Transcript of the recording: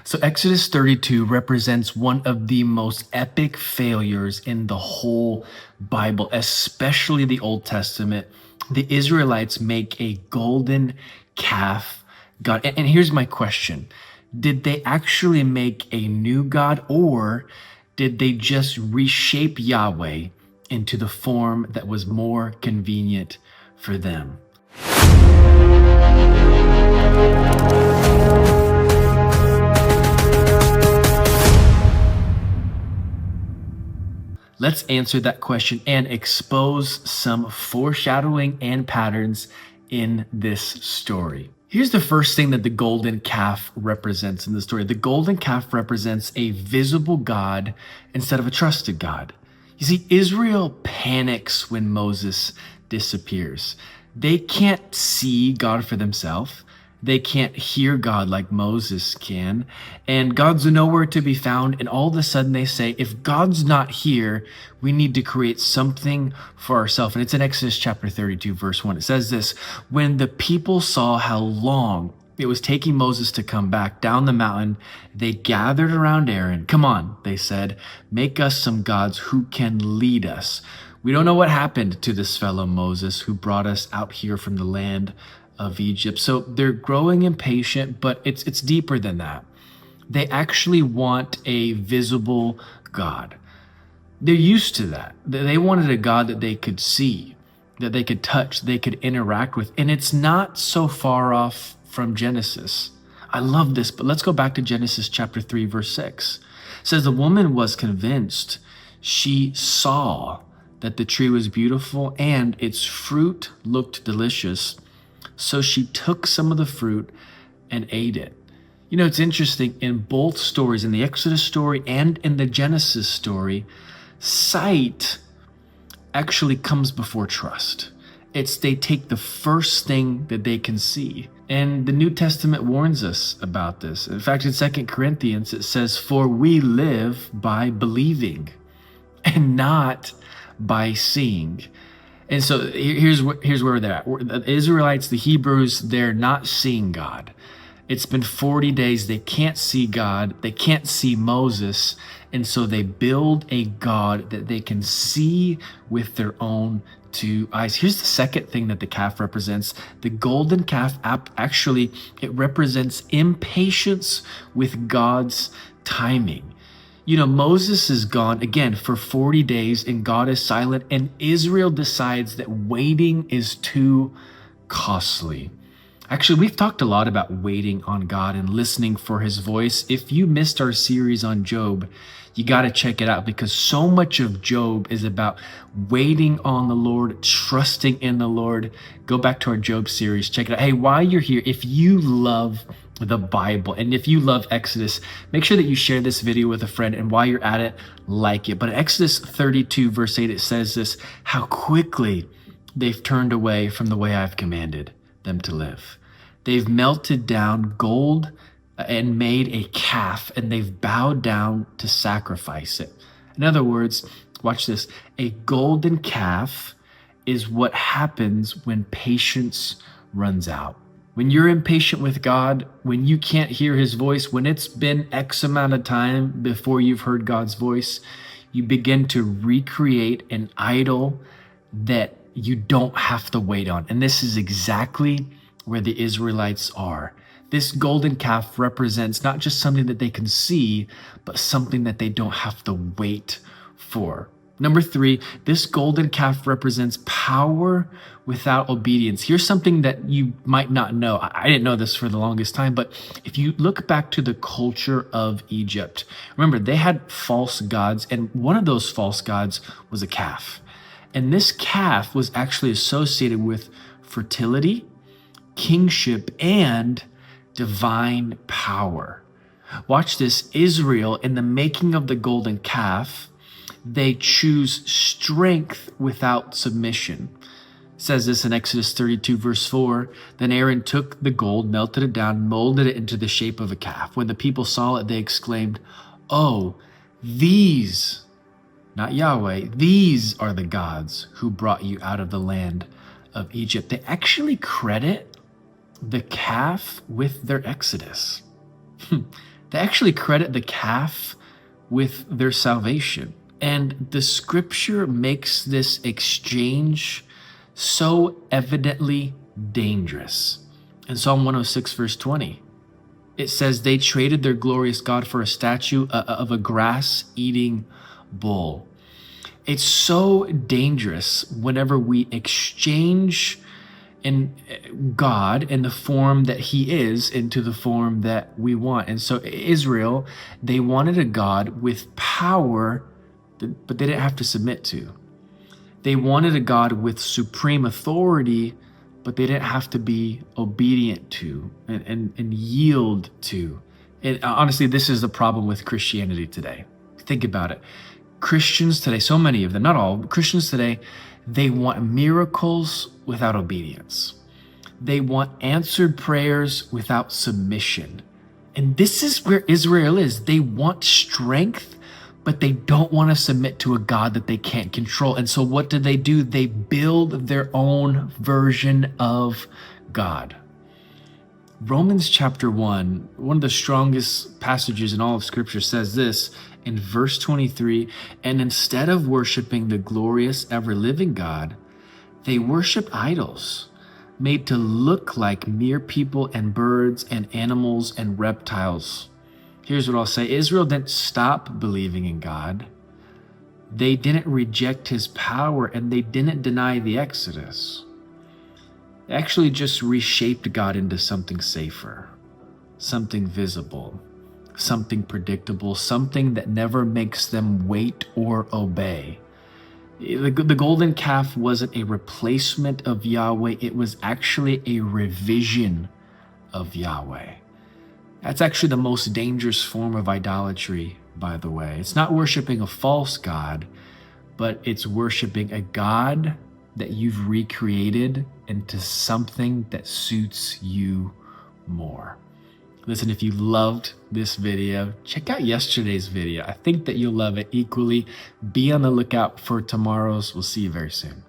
So Exodus 32 represents one of the most epic failures in the whole Bible, especially the Old Testament. The Israelites make a golden calf god. And here's my question. Did they actually make a new god, or did they just reshape Yahweh into the form that was more convenient for them? Let's answer that question and expose some foreshadowing and patterns in this story. Here's the first thing that the golden calf represents in the story. The golden calf represents a visible God instead of a trusted God. You see, Israel panics when Moses disappears. They can't see God for themselves. They can't hear God like Moses can. And God's nowhere to be found. And all of a sudden they say, if God's not here, we need to create something for ourselves. And it's in Exodus chapter 32, verse 1. It says this: when the people saw how long it was taking Moses to come back down the mountain, they gathered around Aaron. Come on, they said, make us some gods who can lead us. We don't know what happened to this fellow Moses who brought us out here from the land of Egypt. So they're growing impatient, but it's deeper than that. They actually want a visible God. They're used to that. They wanted a God that they could see, that they could touch, they could interact with. And it's not so far off from Genesis. I love this, but let's go back to Genesis chapter 3, verse 6. It says, the woman was convinced. She saw that the tree was beautiful and its fruit looked delicious. So she took some of the fruit and ate it. You know, it's interesting, in both stories, in the Exodus story and in the Genesis story, sight actually comes before trust. They take the first thing that they can see. And the New Testament warns us about this. In fact, in 2 Corinthians, it says, for we live by believing and not by seeing. And so here's where they're at. The Israelites, the Hebrews, they're not seeing God. It's been 40 days. They can't see God. They can't see Moses. And so they build a God that they can see with their own two eyes. Here's the second thing that the calf represents. The golden calf actually, it represents impatience with God's timing. You know, Moses is gone again for 40 days and God is silent, and Israel decides that waiting is too costly. Actually, we've talked a lot about waiting on God and listening for his voice. If you missed our series on Job, you got to check it out, because so much of Job is about waiting on the Lord, trusting in the Lord. Go back to our Job series, check it out. Hey, while you're here, if you love the Bible, and if you love Exodus, make sure that you share this video with a friend, and while you're at it, like it. But in Exodus 32 verse 8, it says this: how quickly they've turned away from the way I've commanded them to live. They've melted down gold and made a calf, and they've bowed down to sacrifice it. In other words, watch this, a golden calf is what happens when patience runs out. When you're impatient with God, when you can't hear his voice, when it's been X amount of time before you've heard God's voice, you begin to recreate an idol that you don't have to wait on. And this is exactly where the Israelites are. This golden calf represents not just something that they can see, but something that they don't have to wait for. Number 3, this golden calf represents power without obedience. Here's something that you might not know. I didn't know this for the longest time, but if you look back to the culture of Egypt, remember, they had false gods, and one of those false gods was a calf. And this calf was actually associated with fertility, kingship, and divine power. Watch this. Israel, in the making of the golden calf, they choose strength without submission. It says this in Exodus 32 verse 4. Then Aaron took the gold, melted it down, molded it into the shape of a calf. When the people saw it, they exclaimed, oh, these, not Yahweh, these are the gods who brought you out of the land of Egypt. They actually credit the calf with their exodus. They actually credit the calf with their salvation. And the scripture makes this exchange so evidently dangerous. In Psalm 106, verse 20, it says they traded their glorious God for a statue of a grass-eating bull. It's so dangerous whenever we exchange in God in the form that he is into the form that we want. And so Israel, they wanted a God with power, but they didn't have to submit to. They wanted a God with supreme authority, but they didn't have to be obedient to and yield to. And honestly, this is the problem with Christianity today. Think about it. Christians today, so many of them, not all, but Christians today, they want miracles without obedience. They want answered prayers without submission. And this is where Israel is. They want strength, but they don't want to submit to a God that they can't control. And so what do? They build their own version of God. Romans chapter 1, one of the strongest passages in all of Scripture, says this in verse 23, and instead of worshiping the glorious ever-living God, they worship idols made to look like mere people and birds and animals and reptiles. Here's what I'll say. Israel didn't stop believing in God. They didn't reject his power, and they didn't deny the Exodus. They actually just reshaped God into something safer, something visible, something predictable, something that never makes them wait or obey. The golden calf wasn't a replacement of Yahweh. It was actually a revision of Yahweh. That's actually the most dangerous form of idolatry, by the way. It's not worshiping a false God, but it's worshiping a God that you've recreated into something that suits you more. Listen, if you loved this video, check out yesterday's video. I think that you'll love it equally. Be on the lookout for tomorrow's. We'll see you very soon.